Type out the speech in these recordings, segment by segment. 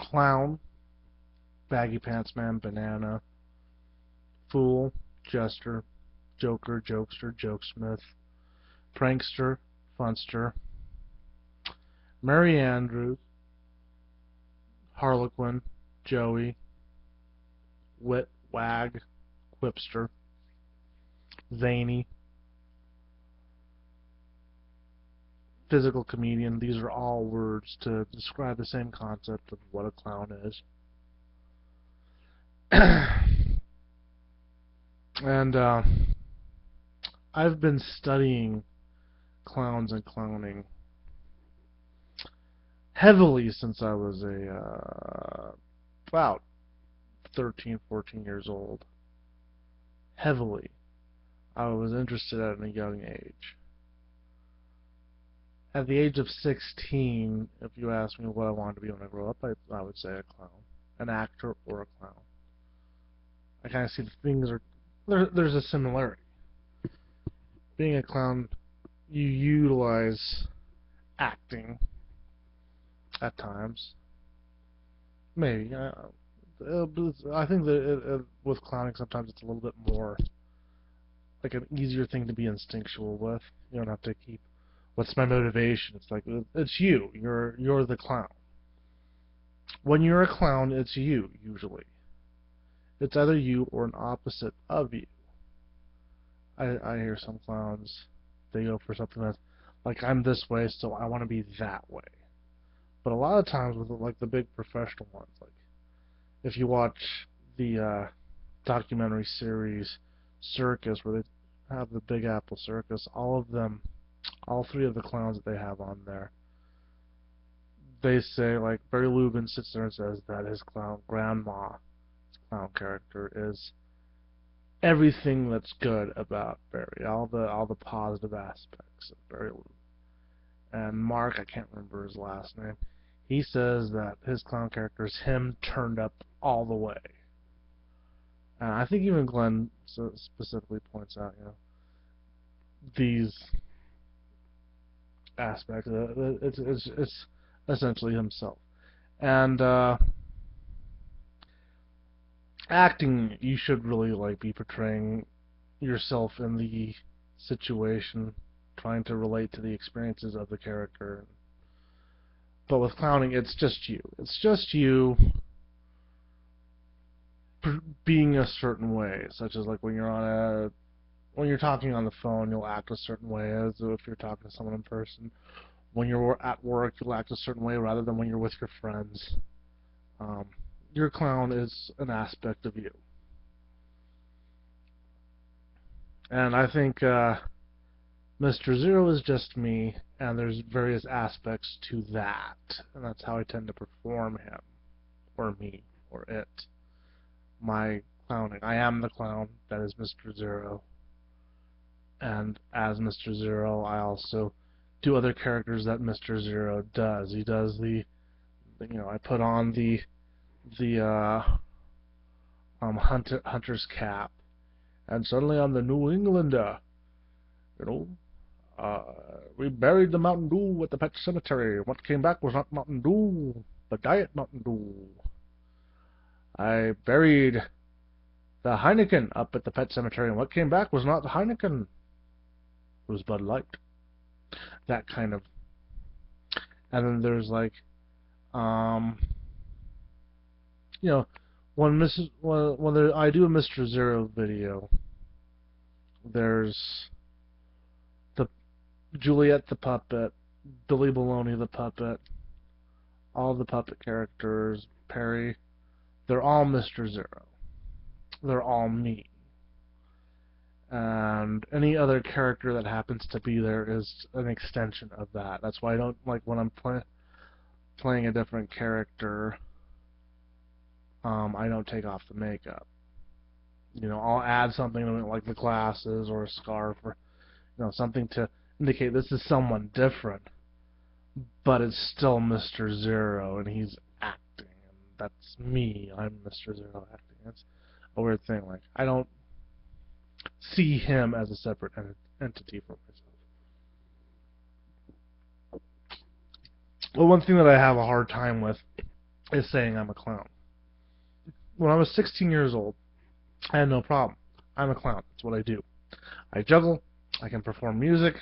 Clown, Baggy Pants Man, Banana, Fool, Jester, Joker, Jokester, Jokesmith, Prankster, Funster, Mary Andrews, Harlequin, Joey, Wit, Wag, Quipster, Zany, Physical Comedian. These are all words to describe the same concept of what a clown is. And I've been studying clowns and clowning heavily since I was about 13, 14 years old. Heavily. I was interested at a young age. At the age of 16, if you asked me what I wanted to be when I grow up, I would say a clown. An actor or a clown. I kind of see the things are... There's a similarity. Being a clown, you utilize acting at times. Maybe. I think that with clowning, sometimes it's a little bit more like an easier thing to be instinctual with. You don't have to keep, what's my motivation? It's like, it's you. You're the clown. When you're a clown, it's you, usually. It's either you or an opposite of you. I hear some clowns, they go for something that's like, I'm this way, so I want to be that way. But a lot of times with like the big professional ones, like if you watch the documentary series Circus, where they have the Big Apple Circus, all three of the clowns that they have on there, they say, like, Barry Lubin sits there and says that his grandma, his clown character, is everything that's good about Barry, all the positive aspects of Barry Lubin. And Mark, I can't remember his last name, he says that his clown character is him turned up all the way. And I think even Glenn specifically points out, these aspects. It's essentially himself. And acting, you should really be portraying yourself in the situation, trying to relate to the experiences of the character. But with clowning, it's just you. It's just you being a certain way, such as when you're talking on the phone, you'll act a certain way as if you're talking to someone in person. When you're at work, you'll act a certain way rather than when you're with your friends. Your clown is an aspect of you. And I think Mr. Zero is just me, and there's various aspects to that. And that's how I tend to perform him, or me, or it. My clowning. I am the clown, that is Mr. Zero. And as Mr. Zero, I also do other characters that Mr. Zero does. He does I put on the hunter's cap, and suddenly I'm the New Englander. We buried the Mountain Dew at the pet cemetery. What came back was not Mountain Dew, but Diet Mountain Dew. I buried the Heineken up at the pet cemetery, and what came back was not the Heineken. It was Bud Light. That kind of. And then there's when I do a Mr. Zero video, there's Juliet the puppet, Billy Baloney the puppet, all the puppet characters, Perry, they're all Mr. Zero. They're all me. And any other character that happens to be there is an extension of that. That's why I don't when I'm playing a different character, I don't take off the makeup. I'll add something to it, like the glasses or a scarf, or something to indicate this is someone different, but it's still Mr. Zero, and he's acting, and that's me. I'm Mr. Zero acting. That's a weird thing. I don't see him as a separate entity from myself. Well, one thing that I have a hard time with is saying I'm a clown. When I was 16 years old, I had no problem. I'm a clown. That's what I do. I juggle. I can perform music.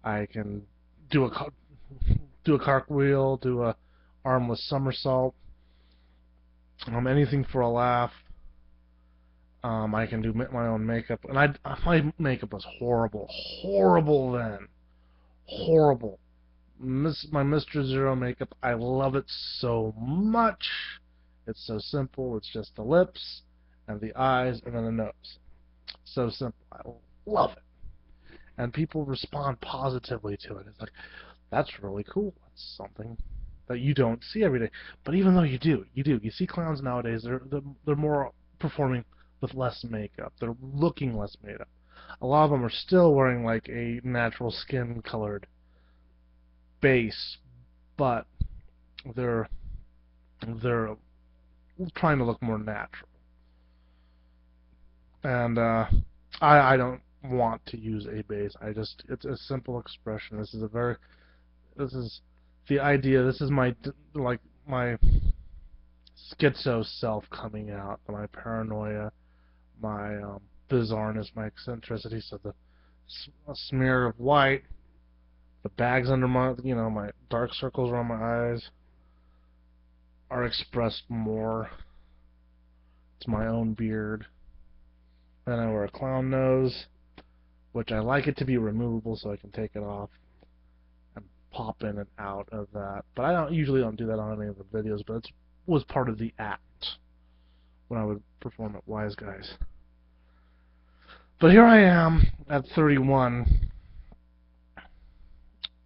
I can do a cartwheel, do a armless somersault. Anything for a laugh. I can do my own makeup, and my makeup was horrible then, horrible. My Mr. Zero makeup, I love it so much. It's so simple. It's just the lips and the eyes and then the nose. So simple. I love it. And people respond positively to it. It's like, that's really cool. That's something that you don't see every day. But even though you do. You see clowns nowadays, they're more performing with less makeup. They're looking less made up. A lot of them are still wearing like a natural skin colored base, but they're trying to look more natural. And I don't want to use a base. It's a simple expression. This is the idea. This is my schizo self coming out. My paranoia, my bizarreness, my eccentricity. So a smear of white, the bags under my dark circles around my eyes are expressed more. It's my own beard. Then I wear a clown nose, which I like it to be removable so I can take it off and pop in and out of that. But I usually don't do that on any of the videos, but it was part of the act when I would perform at Wise Guys. But here I am at 31,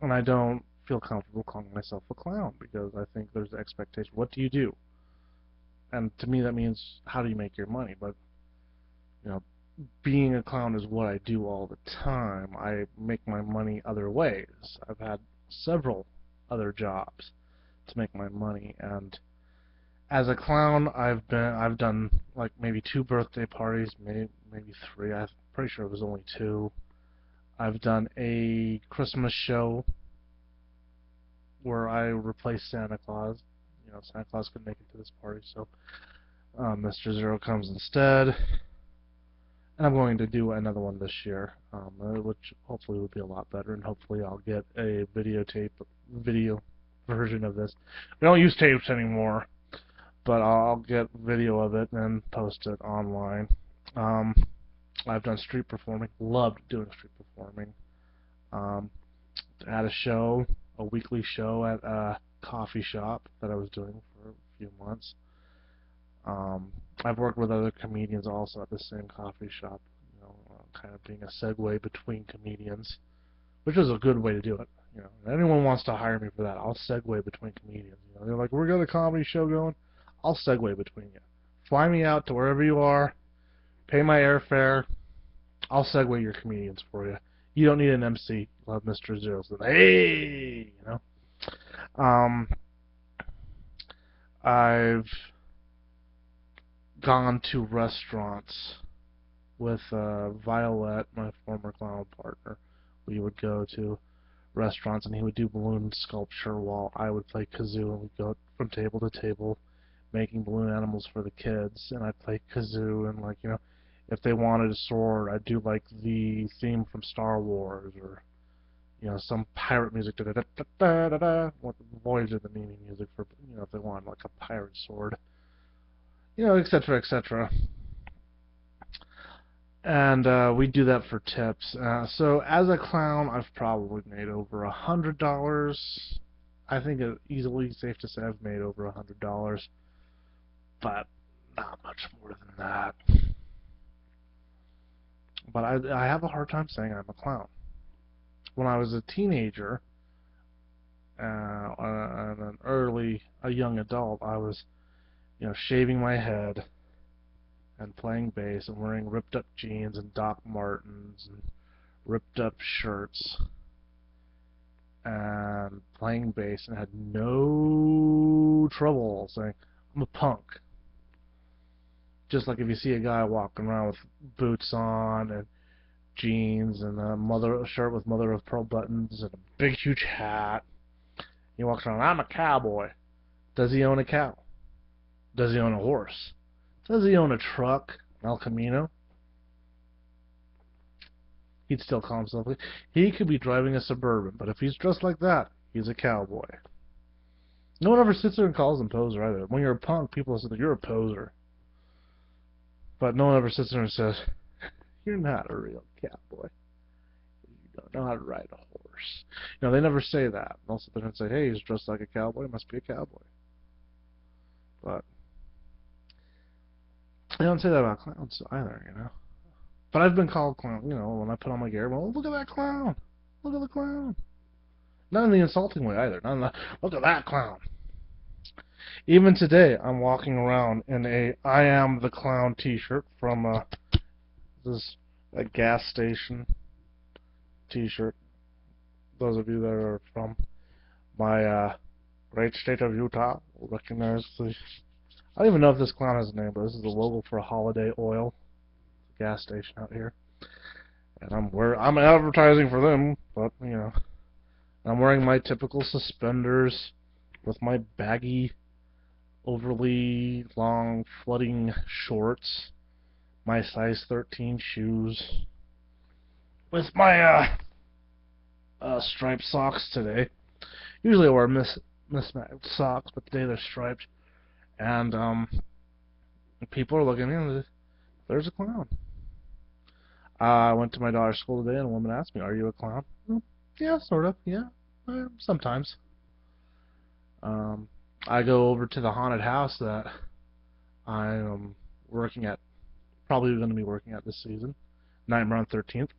and I don't feel comfortable calling myself a clown because I think there's the expectation. What do you do? And to me that means, how do you make your money? But being a clown is what I do all the time. I make my money other ways. I've had several other jobs to make my money, and as a clown, I've done like maybe 2 birthday parties, maybe 3. I'm pretty sure it was only 2. I've done a Christmas show where I replaced Santa Claus. Santa Claus couldn't make it to this party, so Mr. Zero comes instead. And I'm going to do another one this year, which hopefully will be a lot better, and hopefully I'll get a video version of this. We don't use tapes anymore, but I'll get video of it and post it online. I've done street performing, loved doing street performing. Had a weekly show at a coffee shop that I was doing for a few months. I've worked with other comedians also at the same coffee shop, kind of being a segue between comedians, which is a good way to do it. If anyone wants to hire me for that, I'll segue between comedians. They're like, "We got a comedy show going." I'll segue between you. Fly me out to wherever you are, pay my airfare. I'll segue your comedians for you. You don't need an MC. You'll have Mr. Zero. So, hey, I've gone to restaurants with Violet, my former clown partner. We would go to restaurants and he would do balloon sculpture while I would play kazoo, and we'd go from table to table making balloon animals for the kids, and I'd play kazoo, and if they wanted a sword, I'd do like the theme from Star Wars, or some pirate music, da da da da da da, what Voyager the meaning music for if they wanted like a pirate sword, etc., etc. And we do that for tips. So as a clown, I've probably made over $100. I think it's easily safe to say I've made over $100, but not much more than that. But I have a hard time saying I'm a clown. When I was a teenager and a young adult, I was, shaving my head and playing bass and wearing ripped up jeans and Doc Martens and ripped up shirts and playing bass, and had no trouble saying I'm a punk. Just like if you see a guy walking around with boots on and jeans and a shirt with mother of pearl buttons and a big huge hat, he walks around, I'm a cowboy. Does he own a cow? Does he own a horse? Does he own a truck, an El Camino? He'd still call himself. He could be driving a Suburban, but if he's dressed like that, he's a cowboy. No one ever sits there and calls him poser either. When you're a punk, people say that you're a poser. But no one ever sits there and says, you're not a real cowboy. You don't know how to ride a horse. You know, they never say that. They'll sit there and say, hey, he's dressed like a cowboy, he must be a cowboy. But they don't say that about clowns either, you know. But I've been called clown, you know, when I put on my gear, well, look at that clown. Look at the clown. Not in the insulting way either. Not in the, look at that clown. Even today, I'm walking around in a I Am the Clown t-shirt from this a gas station t-shirt. Those of you that are from my great state of Utah will recognize the... I don't even know if this clown has a name, but this is the logo for Holiday Oil, gas station out here. And I'm advertising for them, but you know, I'm wearing my typical suspenders with my baggy, overly long, flooding shorts, my size 13 shoes, with my striped socks today. Usually I wear mismatched socks, but today they're striped. And people are looking at me. There's a clown. I went to my daughter's school today, and a woman asked me, "Are you a clown?" Well, yeah, sort of. Yeah, sometimes. I go over to the haunted house that I am working at, probably going to be working at this season, Nightmare on 13th.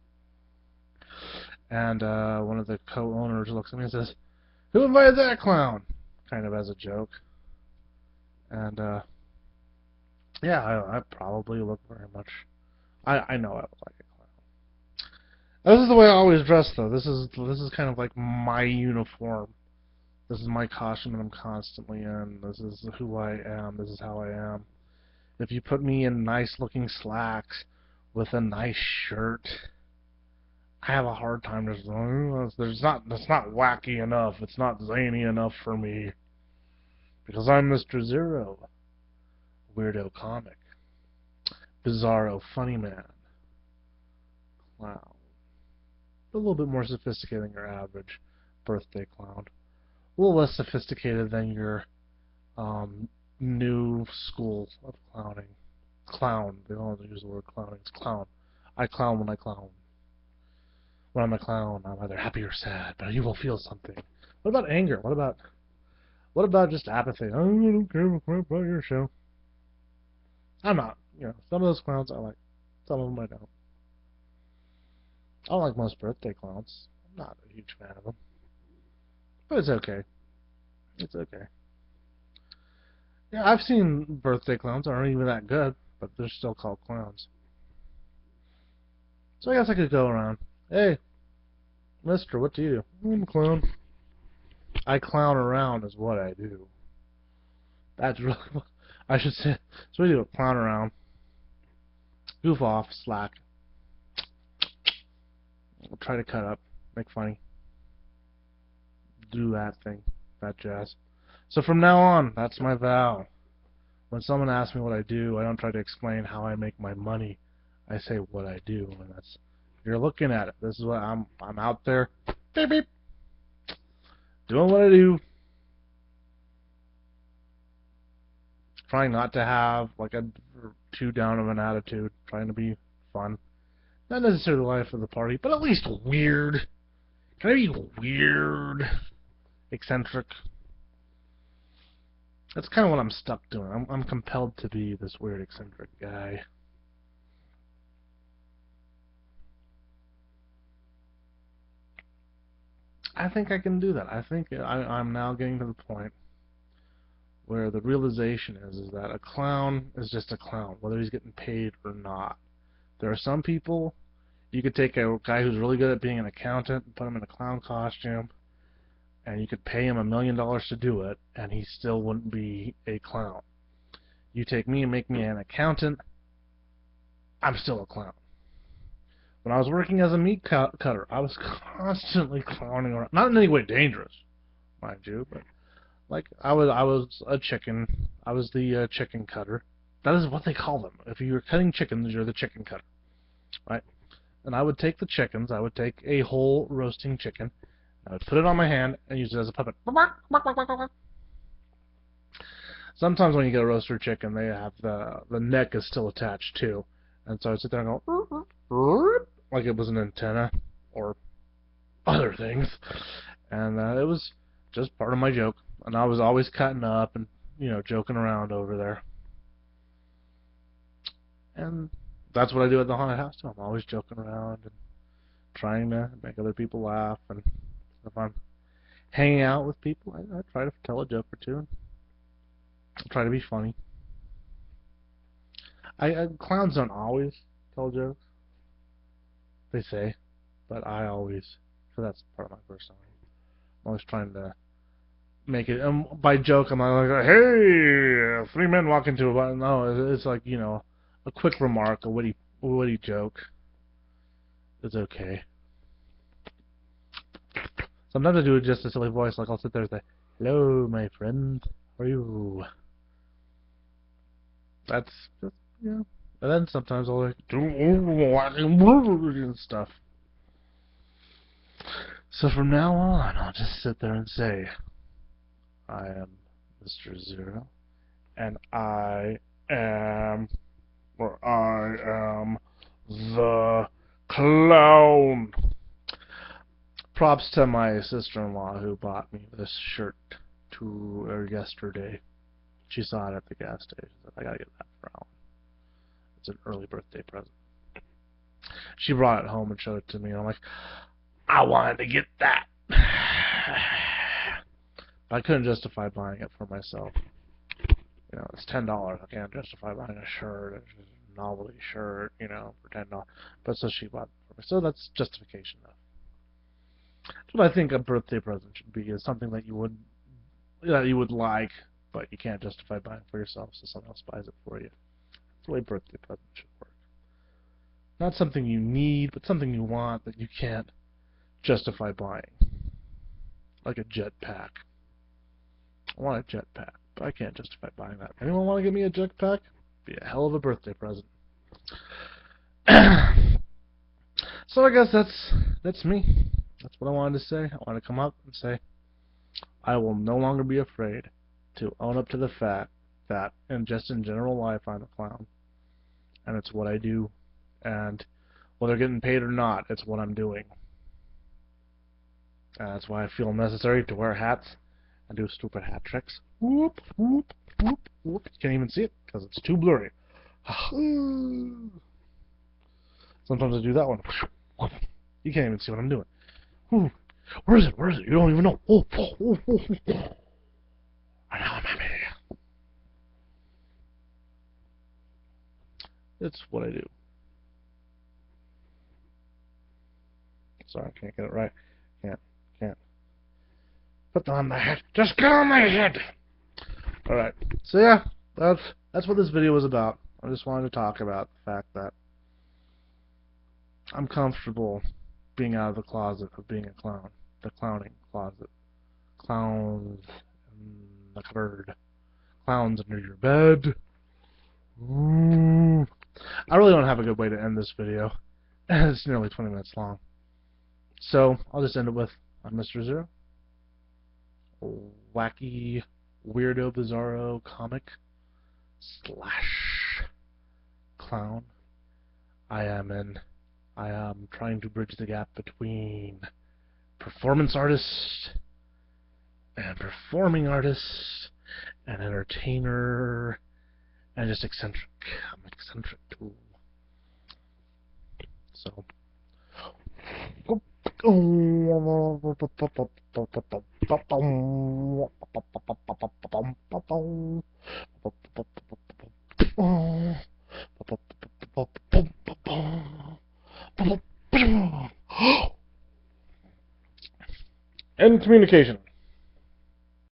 And one of the co-owners looks at me and says, "Who invited that clown?" Kind of as a joke. And yeah, I probably look very much. I know I look like a clown. This is the way I always dress, though. This is kind of like my uniform. This is my costume that I'm constantly in. This is who I am. This is how I am. If you put me in nice-looking slacks with a nice shirt, I have a hard time just. It's not wacky enough. It's not zany enough for me. Because I'm Mr. Zero, weirdo comic, bizarro funny man, clown. A little bit more sophisticated than your average birthday clown. A little less sophisticated than your new school of clowning. Clown. They don't use the word clowning. It's clown. I clown when I clown. When I'm a clown, I'm either happy or sad, but you will feel something. What about anger? What about just apathy? I don't care about your show. I'm not. You know, some of those clowns I like. Some of them I don't. I don't like most birthday clowns. I'm not a huge fan of them. But it's okay. It's okay. Yeah, I've seen birthday clowns that aren't even that good, but they're still called clowns. So I guess I could go around. Hey, mister, what do you do? I'm a clown. I clown around is what I do. That's really what I should say. So we do a clown around. Goof off, slack. We'll try to cut up, make funny. Do that thing, that jazz. So from now on, that's my vow. When someone asks me what I do, I don't try to explain how I make my money. I say what I do, and that's, if you're looking at it, this is what I'm out there, beep beep, doing what I do. Trying not to have like a too down of an attitude, trying to be fun. Not necessarily the life of the party, but at least weird. Can I be weird? Eccentric? That's kind of what I'm stuck doing. I'm compelled to be this weird, eccentric guy. I think I can do that. I think I'm now getting to the point where the realization is that a clown is just a clown, whether he's getting paid or not. There are some people, you could take a guy who's really good at being an accountant and put him in a clown costume, and you could pay him $1 million to do it, and he still wouldn't be a clown. You take me and make me an accountant, I'm still a clown. When I was working as a meat cutter, I was constantly clowning around. Not in any way dangerous, mind you, but Like I was a chicken. I was the chicken cutter. That is what they call them. If you're cutting chickens, you're the chicken cutter, right? And I would take the chickens. I would take a whole roasting chicken. I would put it on my hand and use it as a puppet. Sometimes when you get a roaster chicken, they have the neck is still attached too, and so I would sit there and go like it was an antenna or other things, and it was just part of my joke. And I was always cutting up and joking around over there, and that's what I do at the haunted house too. I'm always joking around and trying to make other people laugh, and if I'm hanging out with people, I try to tell a joke or two. I try to be funny. Clowns don't always tell jokes, they say, but I always, so that's part of my personality. I'm always trying to make it, and by joke I'm not like, hey, three men walk into a bar. No, it's like, a quick remark, a witty joke. It's okay. Sometimes I do it just a silly voice, like I'll sit there and say, hello, my friend, how are you? That's just, and then sometimes I'll like, do and stuff. So from now on, I'll just sit there and say, I am Mr. Zero, and I am the clown. Props to my sister-in-law who bought me this shirt yesterday. She saw it at the gas station. Said, I gotta get that for Alan. It's an early birthday present. She brought it home and showed it to me, and I'm like, I wanted to get that. I couldn't justify buying it for myself. It's $10. I can't justify buying a shirt, a novelty shirt, for $10. But so she bought it for me. So that's justification enough. That's what I think a birthday present should be, is something that you would like, but you can't justify buying for yourself, so someone else buys it for you. That's the way birthday presents should work. Not something you need, but something you want that you can't justify buying. Like a jetpack. I want a jetpack, but I can't justify buying that. Anyone want to give me a jetpack? Be a hell of a birthday present. So I guess that's me. That's what I wanted to say. I want to come up and say, I will no longer be afraid to own up to the fact that, and just in general life, I'm a clown. And it's what I do. And whether getting paid or not, it's what I'm doing. And that's why I feel necessary to wear hats and do stupid hat tricks. Whoop, whoop, whoop, whoop. You can't even see it because it's too blurry. Sometimes I do that one. You can't even see what I'm doing. Where is it? Where is it? You don't even know. And now I'm happy. It's what I do. Sorry, I can't get it right. Can't. Put that on my head. Just get on my head! Alright. So yeah, that's what this video was about. I just wanted to talk about the fact that I'm comfortable being out of the closet of being a clown. The clowning closet. Clowns in the cupboard. Clowns under your bed. Ooh. I really don't have a good way to end this video. It's nearly 20 minutes long. So, I'll just end it with, I'm Mr. Zero. Wacky, weirdo, bizarro comic / clown. I am trying to bridge the gap between performance artist and performing artist and entertainer and just eccentric. I'm eccentric too. So end communication.